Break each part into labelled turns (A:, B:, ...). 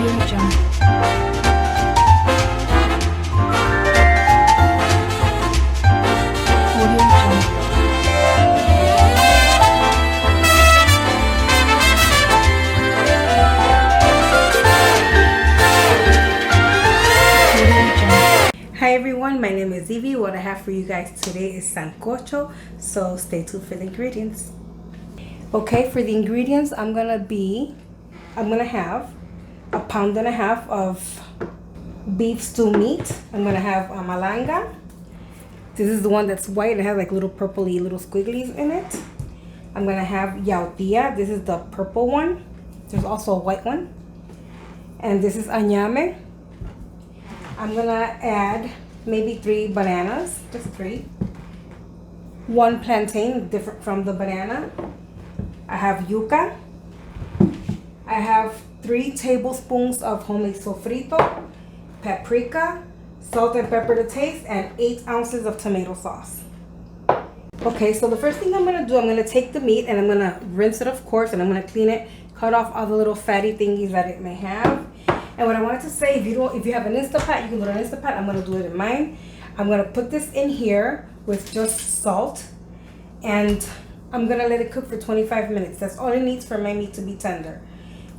A: Audio Jungle. Audio Jungle. Audio Jungle.
B: Hi everyone, my name is Evie. What I have for you guys today is Sancocho, so stay tuned for the ingredients. Okay, for the ingredients, I'm gonna have 1.5 pounds of beef stew meat. I'm gonna have a malanga. This is the one that's white and has like little purpley little squigglies in it. I'm gonna have yautía. This is the purple one. There's also a white one. And this is añame. I'm gonna add maybe 3 bananas, just 3. 1 plantain, different from the banana. I have yuca. I have 3 tablespoons of homemade sofrito, paprika, salt and pepper to taste, and 8 ounces of tomato sauce. Okay, so the first thing I'm gonna do, I'm gonna take the meat and I'm gonna rinse it, of course, and I'm gonna clean it, cut off all the little fatty thingies that it may have. And what I wanted to say, if you have an Instapot, you can go to an Instapot. I'm gonna do it in mine. I'm gonna put this in here with just salt, and I'm gonna let it cook for 25 minutes. That's all it needs for my meat to be tender.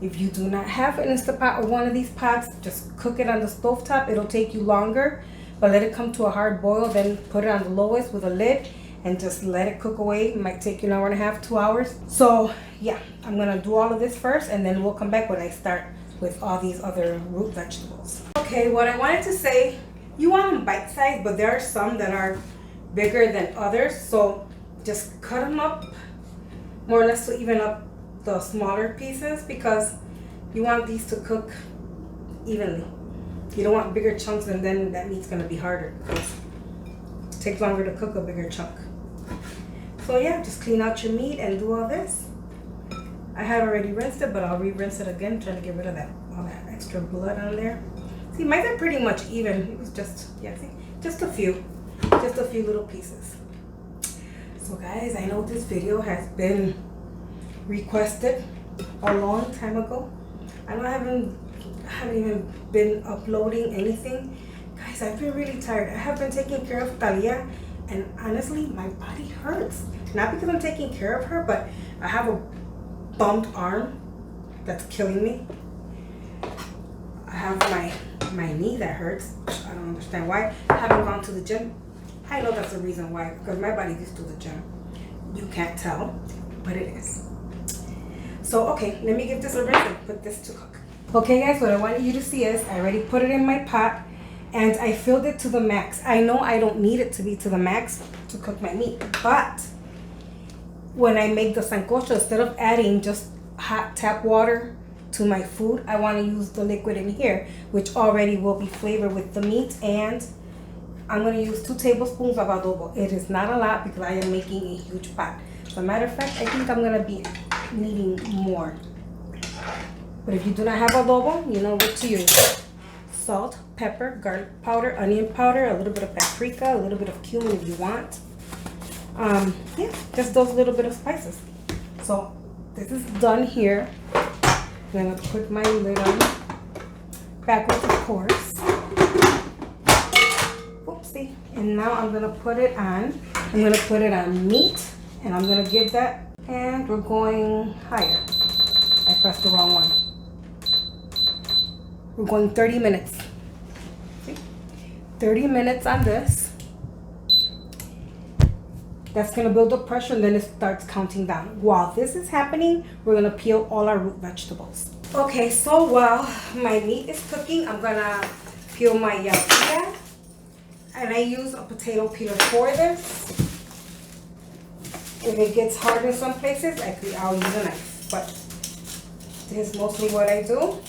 B: If you do not have an Instapot or one of these pots, just cook it on the stove top. It'll take you longer, but let it come to a hard boil. Then put it on the lowest with a lid and just let it cook away. It might take you 1.5 hours, 2 hours. So yeah, I'm gonna do all of this first, and then we'll come back when I start with all these other root vegetables. Okay, what I wanted to say, you want them bite-sized, but there are some that are bigger than others, so just cut them up more or less to even up the smaller pieces, because you want these to cook evenly. You don't want bigger chunks, and then that meat's gonna be harder because it takes longer to cook a bigger chunk. So yeah, just clean out your meat and do all this. I had already rinsed it, but I'll re-rinse it again, trying to get rid of all that extra blood on there. See, mine are pretty much even. It was just, yeah, see, just a few little pieces. So guys, I know this video has been requested a long time ago. I know I haven't even been uploading anything. Guys, I've been really tired. I have been taking care of Talia, and honestly, my body hurts. Not because I'm taking care of her, but I have a bumped arm that's killing me. I have my knee that hurts. I don't understand why. I haven't gone to the gym. I know that's the reason why, because my body used to the gym. You can't tell, but it is. So okay, let me give this a rinse and put this to cook. Okay guys, what I wanted you to see is I already put it in my pot and I filled it to the max. I know I don't need it to be to the max to cook my meat, but when I make the sancocho, instead of adding just hot tap water to my food, I want to use the liquid in here, which already will be flavored with the meat. And I'm going to use 2 tablespoons of adobo. It is not a lot because I am making a huge pot. As a matter of fact, I think I'm going to be needing more. But if you do not have adobo, you know what to use. Salt, pepper, garlic powder, onion powder, a little bit of paprika, a little bit of cumin if you want. Yeah, just those little bit of spices. So this is done here. I'm gonna put my lid on backwards, of course. Oopsie. And now I'm gonna put it on. I'm gonna put it on meat, and I'm gonna give that. And we're going higher. I pressed the wrong one. We're going 30 minutes. See? 30 minutes on this. That's going to build up pressure, and then it starts counting down. While this is happening, we're going to peel all our root vegetables. Okay, so while my meat is cooking, I'm going to peel my yautía. And I use a potato peeler for this. If it gets hard in some places, I'll use a knife. But this is mostly what I do.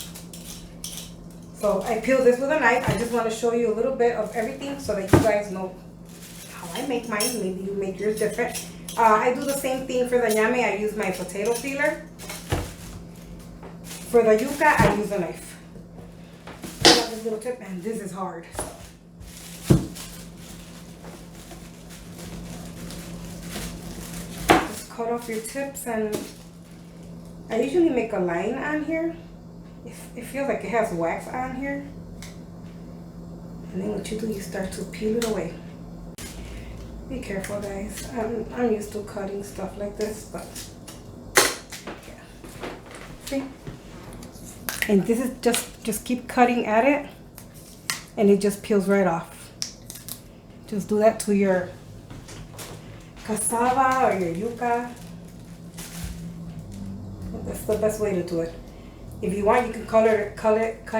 B: So I peel this with a knife. I just want to show you a little bit of everything so that you guys know I make mine. Maybe you make yours different. I do the same thing for the ñame. I use my potato peeler. For the yuca, I use a knife. I got this little tip, and this is hard. Just cut off your tips, and I usually make a line on here it feels like it has wax on here. And then what you do, you start to peel it away. Be careful, guys. I'm used to cutting stuff like this, but yeah. See? And this is just keep cutting at it, and it just peels right off. Just do that to your cassava or your yuca. That's the best way to do it. If you want, you can cut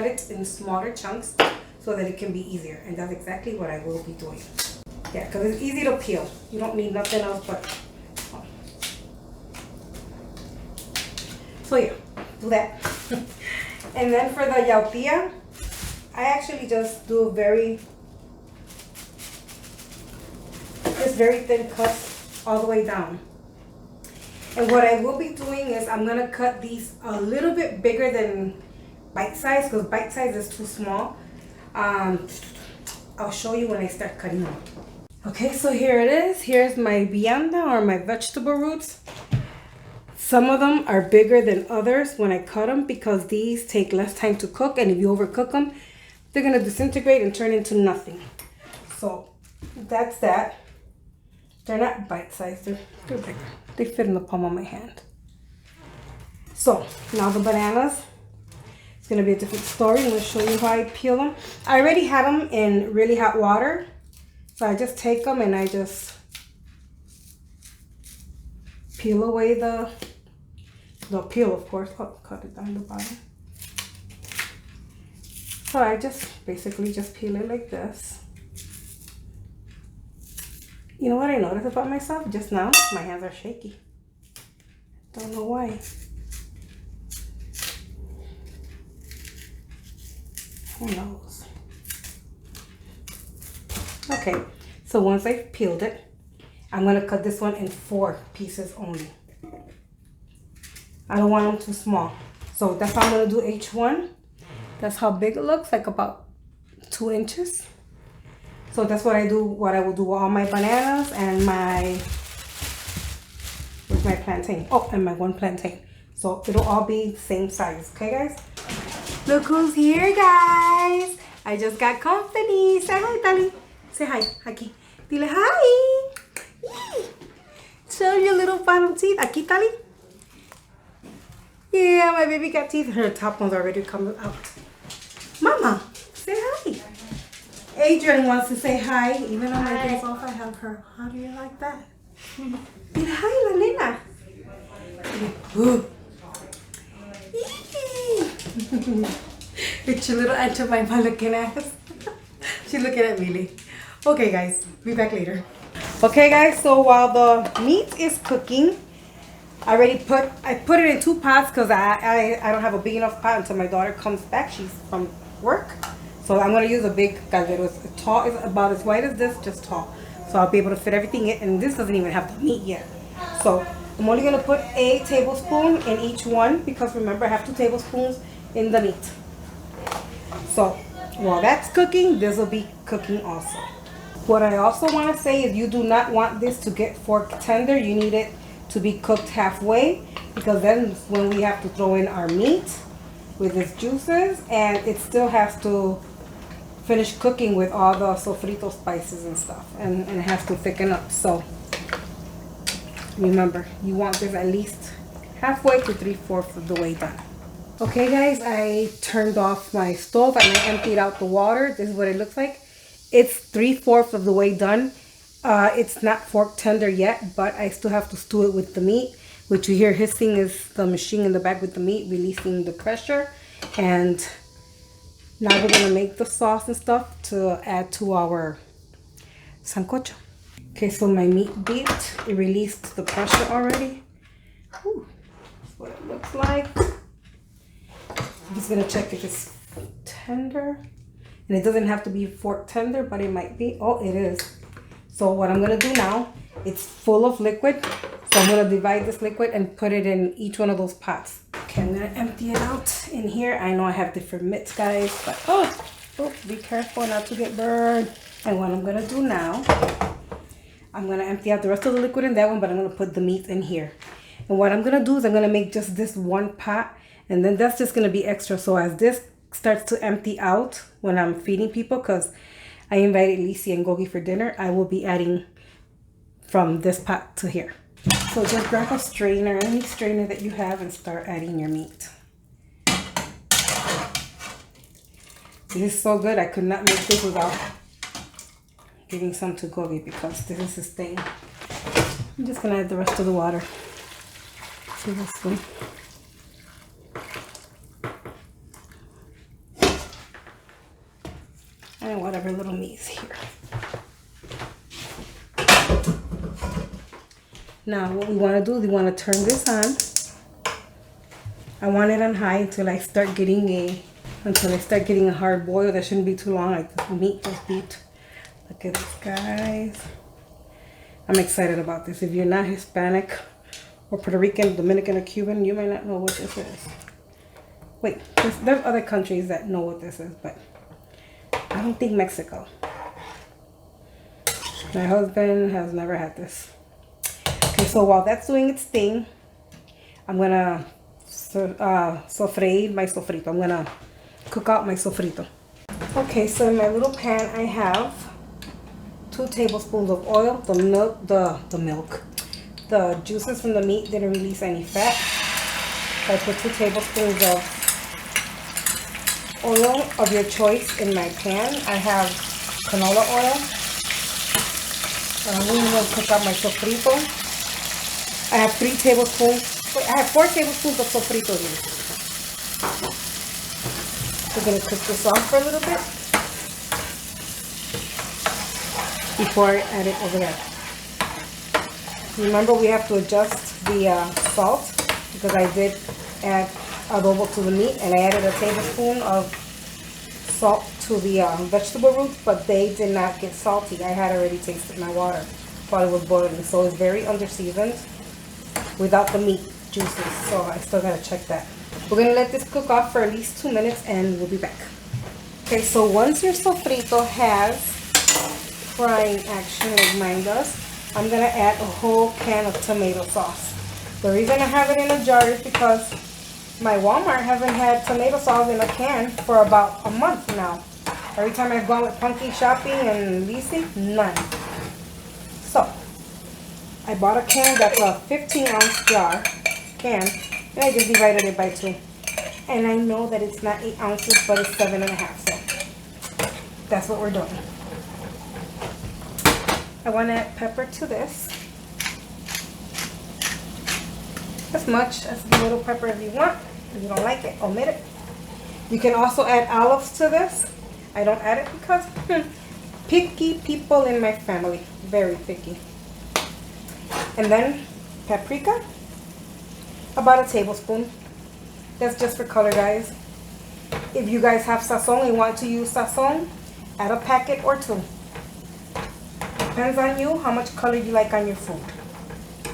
B: it in smaller chunks so that it can be easier. And that's exactly what I will be doing. Yeah, because it's easy to peel. You don't need nothing else but. So yeah, do that. And then for the yautía, I actually just do very thin cuts all the way down. And what I will be doing is I'm gonna cut these a little bit bigger than bite size, because bite size is too small. I'll show you when I start cutting them. Okay, so here it is. Here's my vianda, or my vegetable roots. Some of them are bigger than others when I cut them because these take less time to cook, and if you overcook them, they're gonna disintegrate and turn into nothing. So that's that. They're not bite-sized, they're bigger. They fit in the palm of my hand. So now the bananas, it's gonna be a different story. I'm gonna show you how I peel them. I already had them in really hot water. So I just take them and I just peel away the peel, of course. Oh, cut it down the bottom. So I just basically just peel it like this. You know what I noticed about myself just now? My hands are shaky. Don't know why. Who knows? Okay, so once I've peeled it, I'm gonna cut this one in 4 pieces only. I don't want them too small. So that's how I'm gonna do each one. That's how big it looks, like about 2 inches. So that's what I do, what I will do with all my bananas and with my plantain. Oh, and my 1 plantain. So it'll all be the same size, okay guys? Look who's here, guys. I just got company. Say hi, Tali. Say hi, aquí. Dile hi. Yee. Show your little bottom teeth. Aquí, Tali. Yeah, my baby got teeth. Her top ones already coming out. Mama, say hi. Adrian wants to say hi. Even on my days off, I have her. How do you like that? Dile hi, la nena. It's your little Aunt Jemima looking at us. She's looking at Millie. Okay, guys, be back later. Okay, guys, so while the meat is cooking, I put it in 2 pots because I don't have a big enough pot until my daughter comes back. She's from work, so I'm gonna use a big caldero. It's tall, it's about as wide as this, just tall. So I'll be able to fit everything in, and this doesn't even have the meat yet. So I'm only gonna put a tablespoon in each one because remember I have 2 tablespoons in the meat. So while that's cooking, this will be cooking also. What I also want to say is you do not want this to get fork tender. You need it to be cooked halfway, because then when we have to throw in our meat with its juices, and it still has to finish cooking with all the sofrito spices and stuff, and it has to thicken up. So remember, you want this at least halfway to 3/4 of the way done. Okay guys, I turned off my stove and I emptied out the water. This is what it looks like. It's 3/4 of the way done. It's not fork tender yet, but I still have to stew it with the meat. What you hear hissing is the machine in the back with the meat releasing the pressure. And now we're gonna make the sauce and stuff to add to our sancocho. Okay, so my meat beat. It released the pressure already. Whew. That's what it looks like. I'm just gonna check if it's tender. And it doesn't have to be fork tender, but it might be. Oh, it is. So what I'm gonna do now, it's full of liquid. So I'm gonna divide this liquid and put it in each one of those pots. Okay, I'm gonna empty it out in here. I know I have different mitts, guys, but oh, be careful not to get burned. And what I'm gonna do now, I'm gonna empty out the rest of the liquid in that one, but I'm gonna put the meat in here. And what I'm gonna do is I'm gonna make just this one pot, and then that's just gonna be extra. So as this starts to empty out when I'm feeding people, because I invited Lisi and Gogi for dinner, I will be adding from this pot to here. So just grab a strainer, any strainer that you have, and start adding your meat. This is so good. I could not make this without giving some to Gogi because this is his thing. I'm just gonna add the rest of the water to this one. And whatever little meat is here. Now what we want to do is we want to turn this on. I want it on high until I start getting a hard boil. That shouldn't be too long. Like the meat just beat. Look at this, guys. I'm excited about this. If you're not Hispanic or Puerto Rican, Dominican, or Cuban, you might not know what this is. Wait, there's other countries that know what this is, but I don't think Mexico. My husband has never had this. Okay, so while that's doing its thing, I'm gonna sofreír my sofrito. I'm gonna cook out my sofrito. Okay, so in my little pan I have 2 tablespoons of oil. The juices from the meat didn't release any fat. So I put 2 tablespoons of oil of your choice in my pan. I have canola oil. I'm going to cook out my sofrito. I have 4 tablespoons of sofrito here. We're going to cook this off for a little bit before I add it over there. Remember, we have to adjust the salt because I did add adobo to the meat, and I added a tablespoon of salt to the vegetable roots, but they did not get salty. I had already tasted my water while it was boiling, so it's very underseasoned without the meat juices, so I still gotta check that. We're gonna let this cook off for at least 2 minutes and we'll be back. Okay, so once your sofrito has frying action like mine does, I'm gonna add a whole can of tomato sauce. The reason I have it in a jar is because my Walmart hasn't had tomato sauce in a can for about a month now. Every time I've gone with Punky shopping and Lisi, none. So I bought a can that's a 15-ounce can, and I just divided it by 2. And I know that it's not 8 ounces, but it's 7.5. So that's what we're doing. I want to add pepper to this. As much as the little pepper as you want. If you don't like it, omit it. You can also add olives to this. I don't add it because picky people in my family, very picky. And then paprika, about a tablespoon. That's just for color, guys. If you guys have sazon and want to use sazon, add a packet or 2. Depends on you how much color you like on your food.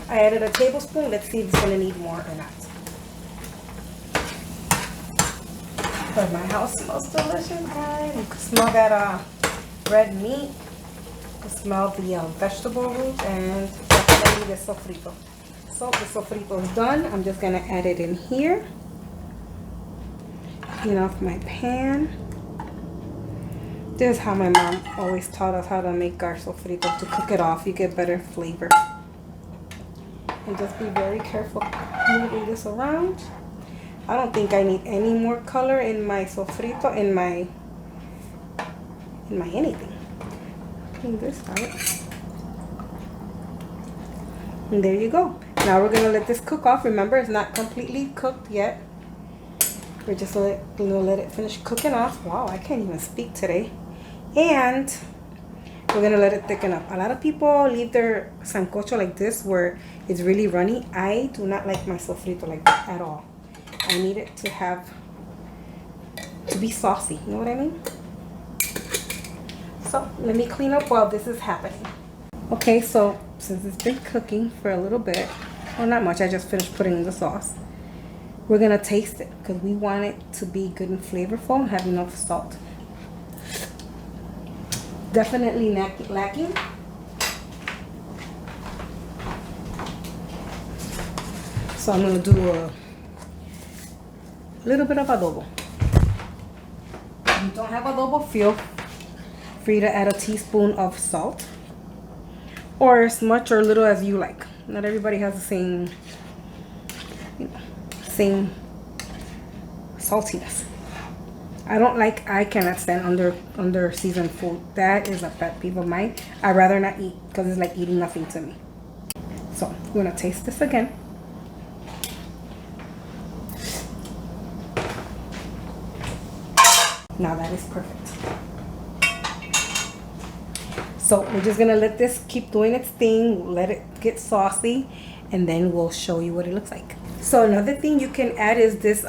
B: I added a tablespoon. Let's see if it's going to need more or not. But my house smells delicious, guys. You can smell that red meat. You can smell the vegetable roots and definitely the sofrito. So the sofrito is done. I'm just going to add it in here. Clean off my pan. This is how my mom always taught us how to make our sofrito. To cook it off, you get better flavor. And just be very careful moving this around. I don't think I need any more color in my sofrito, in my anything. Clean this out. And there you go. Now we're gonna let this cook off. Remember, it's not completely cooked yet. We're just gonna let it finish cooking off. Wow, I can't even speak today. And we're gonna let it thicken up. A lot of people leave their sancocho like this where it's really runny. I do not like my sofrito like that at all. I need it to be saucy, you know what I mean? So let me clean up while this is happening. Okay, so since it's been cooking for a little bit, well, not much, I just finished putting in the sauce. We're gonna taste it because we want it to be good and flavorful and have enough salt. Definitely lacking. So I'm going to do a little bit of adobo. If you don't have adobo, feel free to add a teaspoon of salt, or as much or little as you like. Not everybody has the same, same saltiness. I cannot stand under seasoned food. That is a pet peeve of mine. I'd rather not eat because it's like eating nothing to me. So I'm gonna taste this again. Now that is perfect. So we're just gonna let this keep doing its thing, let it get saucy, and then we'll show you what it looks like. So another thing you can add is this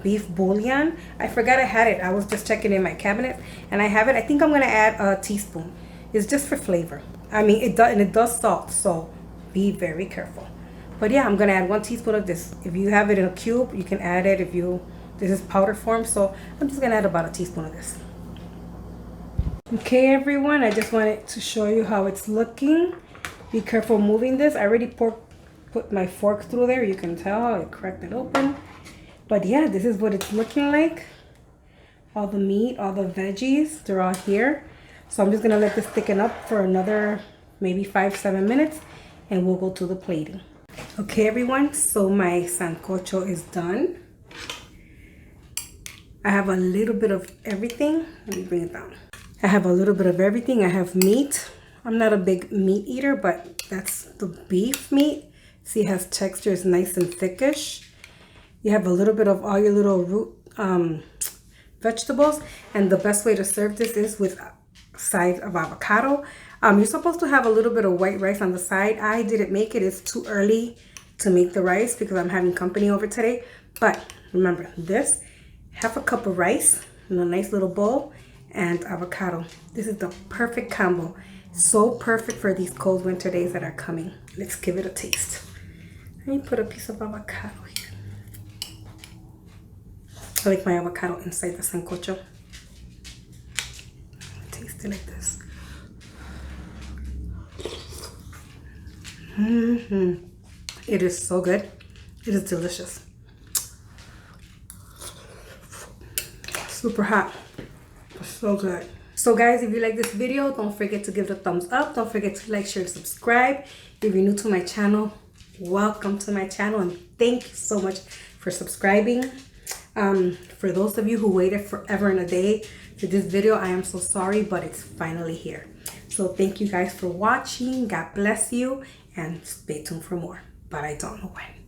B: beef bouillon. I forgot I had it. I was just checking in my cabinet and I have it. I think I'm gonna add a teaspoon. It's just for flavor. I mean, it does salt, so be very careful. But yeah, I'm gonna add 1 teaspoon of this. If you have it in a cube, you can add it. This is powder form, so I'm just gonna add about a teaspoon of this. Okay, everyone, I just wanted to show you how it's looking. Be careful moving this. I already put my fork through there. You can tell I cracked it open. But yeah, this is what it's looking like. All the meat, all the veggies, they're all here. So I'm just gonna let this thicken up for another maybe 5-7 minutes, and we'll go to the plating. Okay, everyone, so my sancocho is done. I have a little bit of everything. Let me bring it down. I have a little bit of everything. I have meat. I'm not a big meat eater, but that's the beef meat. See, it has texture. It's nice and thickish. You have a little bit of all your little root vegetables. And the best way to serve this is with sides of avocado. You're supposed to have a little bit of white rice on the side. I didn't make it. It's too early to make the rice because I'm having company over today. But remember this, half a cup of rice in a nice little bowl and avocado. This is the perfect combo. So perfect for these cold winter days that are coming. Let's give it a taste. Let me put a piece of avocado here. I like my avocado inside the sancocho. Taste it like this. It is so good. It is delicious. Super hot, but so good. So guys, if you like this video, don't forget to give it a thumbs up. Don't forget to like, share, and subscribe. If you're new to my channel, welcome to my channel, and thank you so much for subscribing. For those of you who waited forever and a day for this video, I am so sorry, but it's finally here. So thank you guys for watching. God bless you, and stay tuned for more, but I don't know when.